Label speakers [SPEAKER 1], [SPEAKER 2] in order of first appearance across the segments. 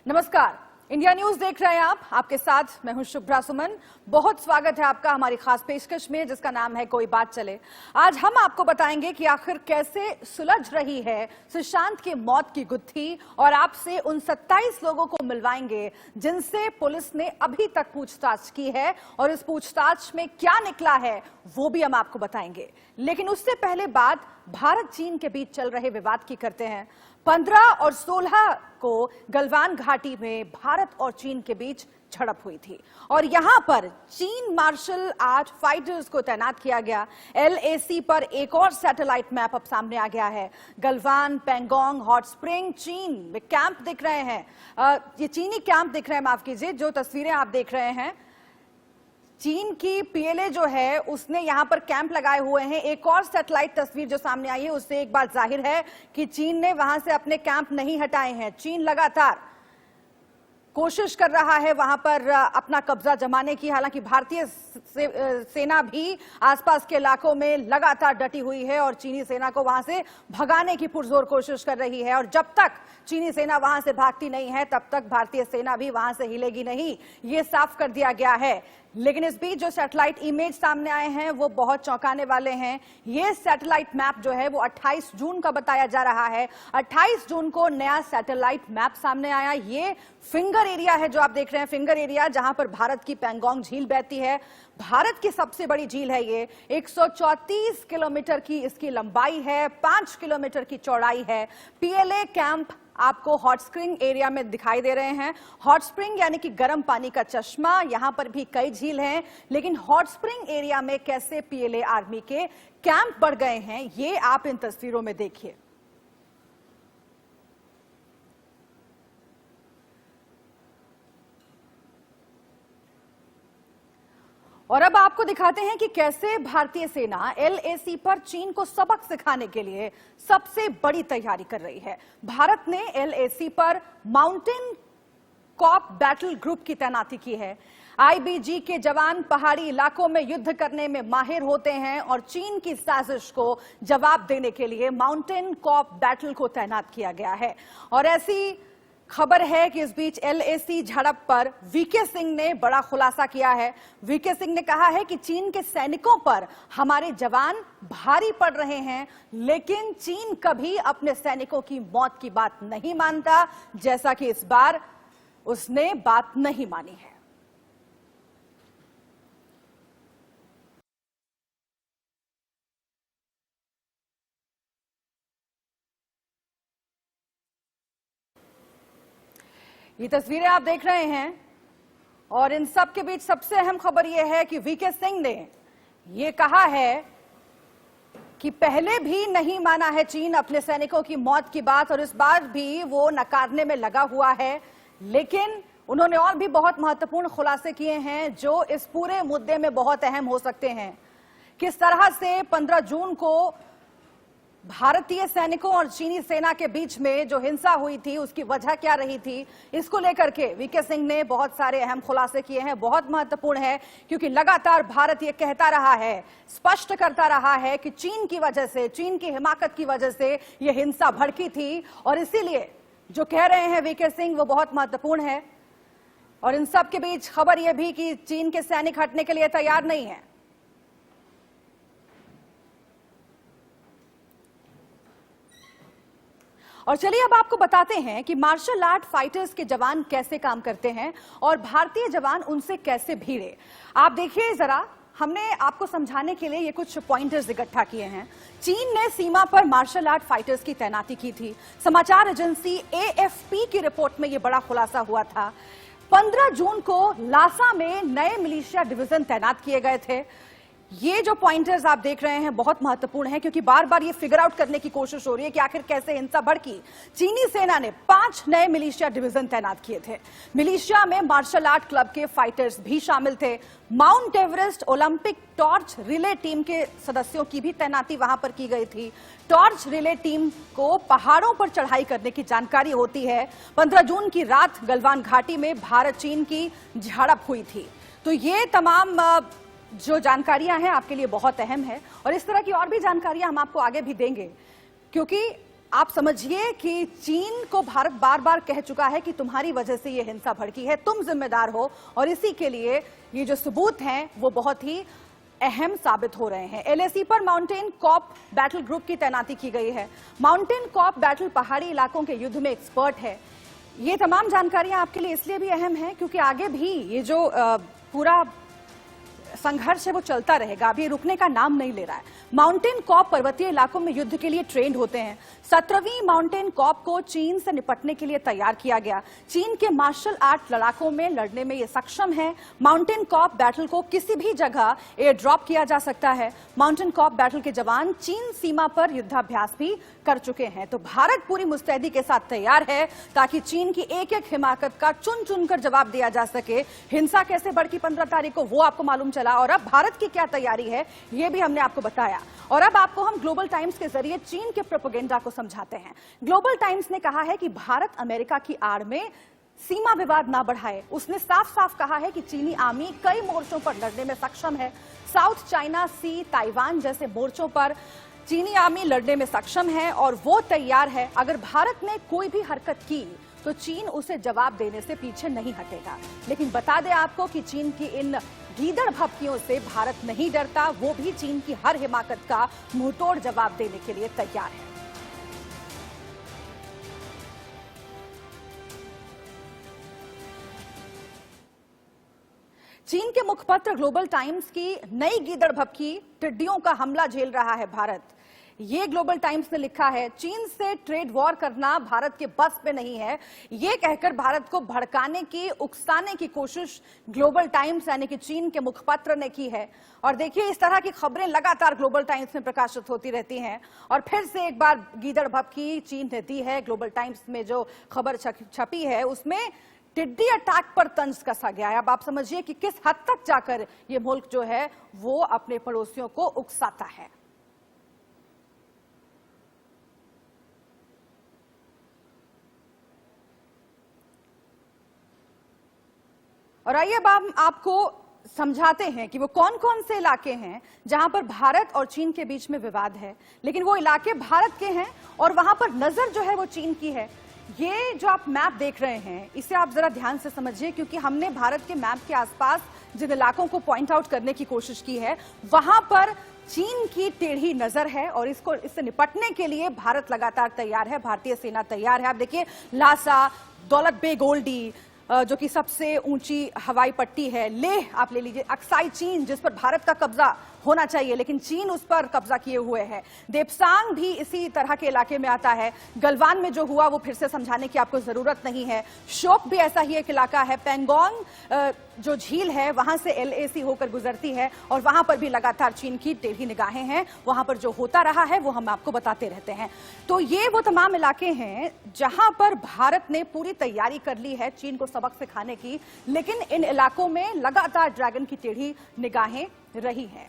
[SPEAKER 1] नमस्कार, India news देख रहे हैं आप। आपके साथ मैं हूं शुभ्रा सुमन। बहुत स्वागत है आपका हमारी खास पेशकश में जिसका नाम है कोई बात चले। आज हम आपको बताएंगे कि आखिर कैसे सुलझ रही है सुशांत की मौत की गुत्थी और आपसे उन 27 लोगों को मिलवाएंगे जिनसे पुलिस ने अभी तक पूछताछ की है और इस पूछताछ में क्या निकला है वो भी हम आपको बताएंगे। लेकिन उससे पहले बात भारत चीन के बीच चल रहे विवाद की करते हैं। 15 और 16 को गलवान घाटी में भारत और चीन के बीच झड़प हुई थी और यहां पर चीन मार्शल आर्ट फाइटर्स को तैनात किया गया। LAC पर एक और सैटेलाइट मैप अब सामने आ गया है। गलवान, पेंगोंग, हॉट स्प्रिंग चीन में कैंप दिख रहे हैं। ये चीनी कैंप दिख रहे हैं, माफ कीजिए। जो तस्वीरें आप देख रहे हैं, चीन की PLA जो है उसने यहां पर कैंप लगाए हुए हैं। एक और सैटेलाइट तस्वीर जो सामने आई है उससे एक बात जाहिर है कि चीन ने वहां से अपने कैंप नहीं हटाए हैं। चीन लगातार कोशिश कर रहा है वहां पर अपना कब्जा जमाने की। हालांकि भारतीय सेना भी आसपास के इलाकों में लगातार डटी हुई है और चीनी सेना को वहां से भगाने की पुरजोर कोशिश कर रही है। और जब तक चीनी सेना वहां से भागती नहीं है तब तक भारतीय सेना भी वहां से हिलेगी नहीं, ये साफ कर दिया गया है। लेकिन इस बीच जो सैटेलाइट इमेज सामने आए हैं वो बहुत चौंकाने वाले हैं। ये सैटेलाइट मैप जो है वो 28 जून का बताया जा रहा है। 28 जून को नया सैटेलाइट मैप सामने आया। ये फिंगर एरिया है जो आप देख रहे हैं, फिंगर एरिया जहां पर भारत की पेंगोंग झील बहती है। भारत की सबसे बड़ी झील है ये। 134 किलोमीटर की इसकी लंबाई है, 5 किलोमीटर की चौड़ाई है। PLA कैंप आपको हॉट स्प्रिंग एरिया में दिखाई दे रहे हैं। हॉट स्प्रिंग यानी कि गर्म पानी का चश्मा। यहां पर भी कई झील हैं, लेकिन हॉट स्प्रिंग एरिया में कैसे PLA आर्मी के कैंप बढ़ गए हैं ये आप इन तस्वीरों में देखिए। और अब आपको दिखाते हैं कि कैसे भारतीय सेना LAC पर चीन को सबक सिखाने के लिए सबसे बड़ी तैयारी कर रही है। भारत ने LAC पर माउंटेन कॉप बैटल ग्रुप की तैनाती की है। IBG के जवान पहाड़ी इलाकों में युद्ध करने में माहिर होते हैं और चीन की साजिश को जवाब देने के लिए माउंटेन कॉप बैटल को तैनात किया गया है। और ऐसी खबर है कि इस बीच LAC झड़प पर VK सिंह ने बड़ा खुलासा किया है। VK सिंह ने कहा है कि चीन के सैनिकों पर हमारे जवान भारी पड़ रहे हैं, लेकिन चीन कभी अपने सैनिकों की मौत की बात नहीं मानता, जैसा कि इस बार उसने बात नहीं मानी है। ये तस्वीरें आप देख रहे हैं और इन सब के बीच सबसे अहम खबर यह है कि VK सिंह ने यह कहा है कि पहले भी नहीं माना है चीन अपने सैनिकों की मौत की बात और इस बार भी वो नकारने में लगा हुआ है। लेकिन उन्होंने और भी बहुत महत्वपूर्ण खुलासे किए हैं जो इस पूरे मुद्दे में बहुत अहम हो सकते हैं। किस तरह से 15 जून को भारतीय सैनिकों और चीनी सेना के बीच में जो हिंसा हुई थी उसकी वजह क्या रही थी, इसको लेकर के VK सिंह ने बहुत सारे अहम खुलासे किए हैं। बहुत महत्वपूर्ण है क्योंकि लगातार भारत ये कहता रहा है, स्पष्ट करता रहा है कि चीन की वजह से, चीन की हिमाकत की वजह से ये हिंसा भड़की थी और इसीलिए जो कह रहे हैं VK सिंह वो बहुत महत्वपूर्ण है। और इन सब के बीच खबर यह भी कि चीन के सैनिक हटने के लिए तैयार नहीं है। और चलिए अब आपको बताते हैं कि मार्शल आर्ट फाइटर्स के जवान कैसे काम करते हैं और भारतीय जवान उनसे कैसे भिड़े। आप देखिए जरा, हमने आपको समझाने के लिए ये कुछ पॉइंटर्स इकट्ठा किए हैं। चीन ने सीमा पर मार्शल आर्ट फाइटर्स की तैनाती की थी। समाचार एजेंसी AFP की रिपोर्ट में ये बड़ा खुलासा हुआ था। 15 जून को लासा में नए मिलिशिया डिवीजन तैनात किए गए थे। ये जो पॉइंटर्स आप देख रहे हैं बहुत महत्वपूर्ण है क्योंकि बार बार ये फिगर आउट करने की कोशिश हो रही है कि आखिर कैसे हिंसा भड़की। चीनी सेना ने 5 नए मिलिशिया डिवीजन तैनात किए थे। मिलिशिया में मार्शल आर्ट क्लब के फाइटर्स भी शामिल थे। Mount Everest Olympic torch relay team के सदस्यों की भी तैनाती वहां पर की गई थी। टॉर्च रिले टीम को पहाड़ों पर चढ़ाई करने की जानकारी होती है। 15 जून की रात गलवान घाटी में भारत चीन की झड़प हुई थी। तो ये तमाम जो जानकारियां हैं आपके लिए बहुत अहम है और इस तरह की और भी जानकारियां हम आपको आगे भी देंगे क्योंकि आप समझिए कि चीन को भारत बार बार कह चुका है कि तुम्हारी वजह से ये हिंसा भड़की है, तुम जिम्मेदार हो, और इसी के लिए ये जो सबूत हैं वो बहुत ही अहम साबित हो रहे हैं। एलएसी पर माउंटेन कॉप बैटल ग्रुप की तैनाती की गई है। माउंटेन कॉप बैटल पहाड़ी इलाकों के युद्ध में एक्सपर्ट है। ये तमाम जानकारियां आपके लिए इसलिए भी अहम है क्योंकि आगे भी ये जो पूरा संघर्ष है वो चलता रहेगा, अभी रुकने का नाम नहीं ले रहा है। माउंटेन कॉप पर्वतीय इलाकों में युद्ध के लिए ट्रेंड होते हैं। 17वीं माउंटेन कॉप को चीन से निपटने के लिए तैयार किया गया। चीन के मार्शल आर्ट लड़ाकों में लड़ने में ये सक्षम है। माउंटेन कॉप बैटल को किसी भी जगह एयर ड्रॉप किया जा सकता है। माउंटेन कॉप बैटल के जवान चीन सीमा पर युद्धाभ्यास भी कर चुके हैं। तो भारत पूरी मुस्तैदी के साथ तैयार है ताकि चीन की एक एक हिमाकत का चुन चुनकर जवाब दिया जा सके। हिंसा कैसे बढ़ी 15 तारीख को वो आपको मालूम चला, और अब भारत की क्या तैयारी है ये भी हमने आपको बताया। और अब आपको हम ग्लोबल टाइम्स के जरिए चीन के प्रोपेगेंडा को समझाते हैं। ग्लोबल टाइम्स ने कहा है कि भारत अमेरिका की आड़ में सीमा विवाद ना बढ़ाए। उसने साफ साफ कहा है कि चीनी आर्मी कई मोर्चों पर लड़ने में सक्षम है। साउथ चाइना सी, ताइवान जैसे मोर्चों पर चीनी आर्मी लड़ने में सक्षम है और वो तैयार है। अगर भारत ने कोई भी हरकत की तो चीन उसे जवाब देने से पीछे नहीं हटेगा। लेकिन बता दें आपको कि चीन की इन गीदड़ भभकियों से भारत नहीं डरता, वो भी चीन की हर हिमाकत का मुंहतोड़ जवाब देने के लिए तैयार है। चीन के मुखपत्र ग्लोबल टाइम्स की नई गीदड़ भभकी, टिड्डियों का हमला झेल रहा है भारत। ये ग्लोबल टाइम्स ने लिखा है, चीन से ट्रेड वॉर करना भारत के बस पे नहीं है। ये कहकर भारत को भड़काने की, उकसाने की कोशिश ग्लोबल टाइम्स यानी कि चीन के मुखपत्र ने की है। और देखिए, इस तरह की खबरें लगातार ग्लोबल टाइम्स में प्रकाशित होती रहती हैं। और फिर से एक बार गीदड़ भभकी चीन ने दी है। ग्लोबल टाइम्स में जो खबर छपी है उसमें टिड्डी अटैक पर तंज कसा गया है। अब आप समझिए कि किस हद तक जाकर ये मुल्क जो है वो अपने पड़ोसियों को उकसाता है। और आइए अब हम आपको समझाते हैं कि वो कौन कौन से इलाके हैं जहां पर भारत और चीन के बीच में विवाद है, लेकिन वो इलाके भारत के हैं और वहां पर नजर जो है वो चीन की है। ये जो आप मैप देख रहे हैं इसे आप जरा ध्यान से समझिए, क्योंकि हमने भारत के मैप के आसपास जिन इलाकों को पॉइंट आउट करने की कोशिश की है वहां पर चीन की टेढ़ी नजर है और इससे निपटने के लिए भारत लगातार तैयार है, भारतीय सेना तैयार है। आप देखिए, लासा, दौलत बेग ओल्डी जो कि सबसे ऊंची हवाई पट्टी है, लेह आप ले लीजिए, अक्साई चीन जिस पर भारत का कब्जा होना चाहिए लेकिन चीन उस पर कब्जा किए हुए है। देपसांग भी इसी तरह के इलाके में आता है। गलवान में जो हुआ वो फिर से समझाने की आपको जरूरत नहीं है। शोक भी ऐसा ही एक इलाका है। पेंगोंग जो झील है वहां से एलएसी होकर गुजरती है और वहां पर भी लगातार चीन की टेढ़ी निगाहें हैं। वहां पर जो होता रहा है वो हम आपको बताते रहते हैं। तो ये वो तमाम इलाके हैं जहां पर भारत ने पूरी तैयारी कर ली है चीन को सबक सिखाने की, लेकिन इन इलाकों में लगातार ड्रैगन की टेढ़ी निगाहें रही हैं।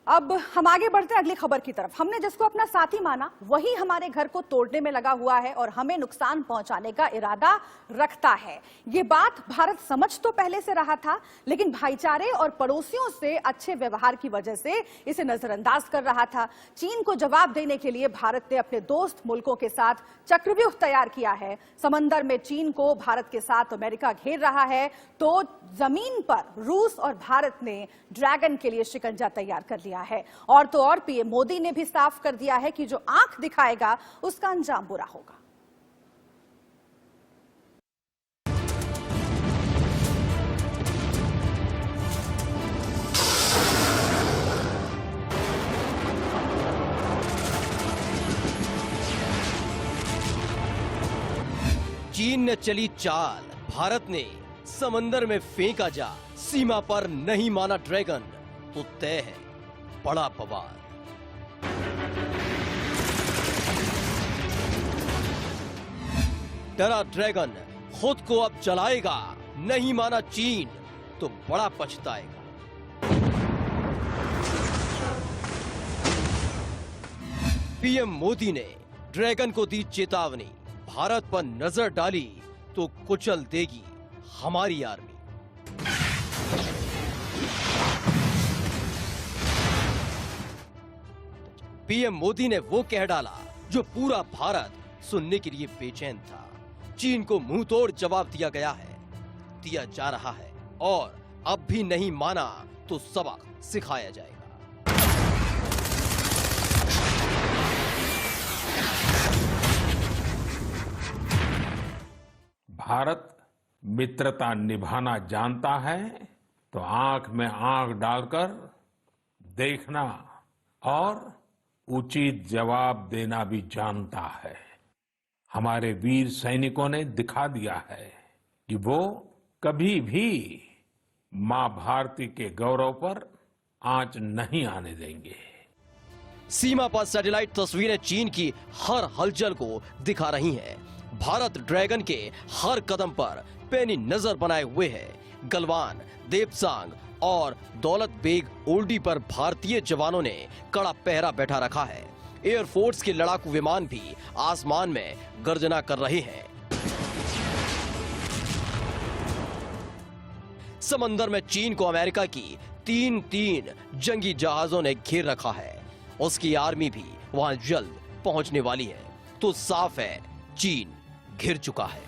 [SPEAKER 1] अब हम आगे बढ़ते हैं अगली खबर की तरफ। हमने जिसको अपना साथी माना वही हमारे घर को तोड़ने में लगा हुआ है और हमें नुकसान पहुंचाने का इरादा रखता है। ये बात भारत समझ तो पहले से रहा था, लेकिन भाईचारे और पड़ोसियों से अच्छे व्यवहार की वजह से इसे नजरअंदाज कर रहा था। चीन को जवाब देने के लिए भारत ने अपने दोस्त मुल्कों के साथ चक्रव्यूह तैयार किया है। समंदर में चीन को भारत के साथ अमेरिका घेर रहा है, तो जमीन पर रूस और भारत ने ड्रैगन के लिए शिकंजा तैयार कर लिया है। और तो और पीएम मोदी ने भी साफ कर दिया है कि जो आंख दिखाएगा उसका अंजाम बुरा होगा।
[SPEAKER 2] चीन ने चली चाल, भारत ने समंदर में फेंका जा, सीमा पर नहीं माना ड्रैगन, तो तय है बड़ा बवाल। डरा ड्रैगन खुद को अब जलाएगा, नहीं माना चीन तो बड़ा पछताएगा। पीएम मोदी ने ड्रैगन को दी चेतावनी, भारत पर नजर डाली तो कुचल देगी हमारी आर्मी। पीएम मोदी ने वो कह डाला जो पूरा भारत सुनने के लिए बेचैन था। चीन को मुंह तोड़ जवाब दिया गया है, दिया जा रहा है, और अब भी नहीं माना तो सबक सिखाया जाएगा।
[SPEAKER 3] भारत मित्रता निभाना जानता है तो आंख में आंख डालकर देखना और उचित जवाब देना भी जानता है। हमारे वीर सैनिकों ने दिखा दिया है कि वो कभी भी मां भारती के गौरव पर आंच नहीं आने देंगे।
[SPEAKER 2] सीमा पर सैटेलाइट तस्वीरें चीन की हर हलचल को दिखा रही हैं। भारत ड्रैगन के हर कदम पर पैनी नजर बनाए हुए है। गलवान, देपसांग और दौलत बेग ओल्डी पर भारतीय जवानों ने कड़ा पहरा बैठा रखा है। एयरफोर्स के लड़ाकू विमान भी आसमान में गर्जना कर रहे हैं। समंदर में चीन को अमेरिका की तीन जंगी जहाजों ने घेर रखा है। उसकी आर्मी भी वहां जल्द पहुंचने वाली है। तो साफ है, चीन घिर चुका है।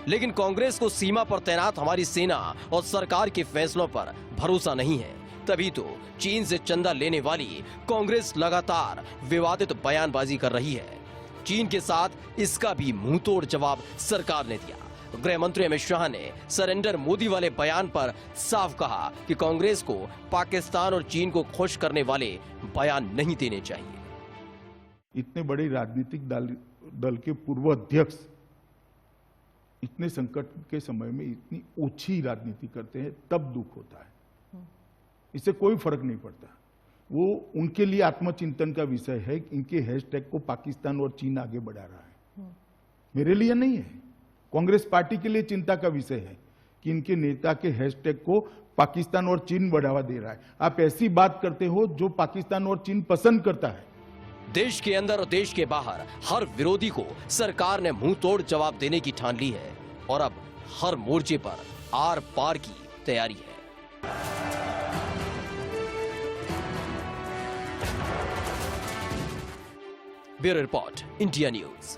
[SPEAKER 2] लेकिन कांग्रेस को सीमा पर तैनात हमारी सेना और सरकार के फैसलों पर भरोसा नहीं है। तभी तो चीन से चंदा लेने वाली कांग्रेस लगातार विवादित बयानबाजी कर रही है। चीन के साथ इसका भी मुंहतोड़ जवाब सरकार ने दिया। गृह मंत्री अमित शाह ने सरेंडर मोदी वाले बयान पर साफ कहा कि कांग्रेस को पाकिस्तान और चीन को खुश करने वाले बयान नहीं देने चाहिए।
[SPEAKER 4] इतने बड़े राजनीतिक दल के पूर्व अध्यक्ष इतने संकट के समय में इतनी ओछी राजनीति करते हैं, तब दुख होता है। इससे कोई फर्क नहीं पड़ता। वो उनके लिए आत्मचिंतन का विषय है। इनके हैशटैग को पाकिस्तान और चीन आगे बढ़ा रहा है, मेरे लिए नहीं है। कांग्रेस पार्टी के लिए चिंता का विषय है कि इनके नेता के हैशटैग को पाकिस्तान और चीन बढ़ावा दे रहा है। आप ऐसी बात करते हो जो पाकिस्तान और चीन पसंद करता है।
[SPEAKER 2] देश के अंदर और देश के बाहर हर विरोधी को सरकार ने मुंह तोड़ जवाब देने की ठान ली है और अब हर मोर्चे पर आर पार की तैयारी है। Bureau report, India news.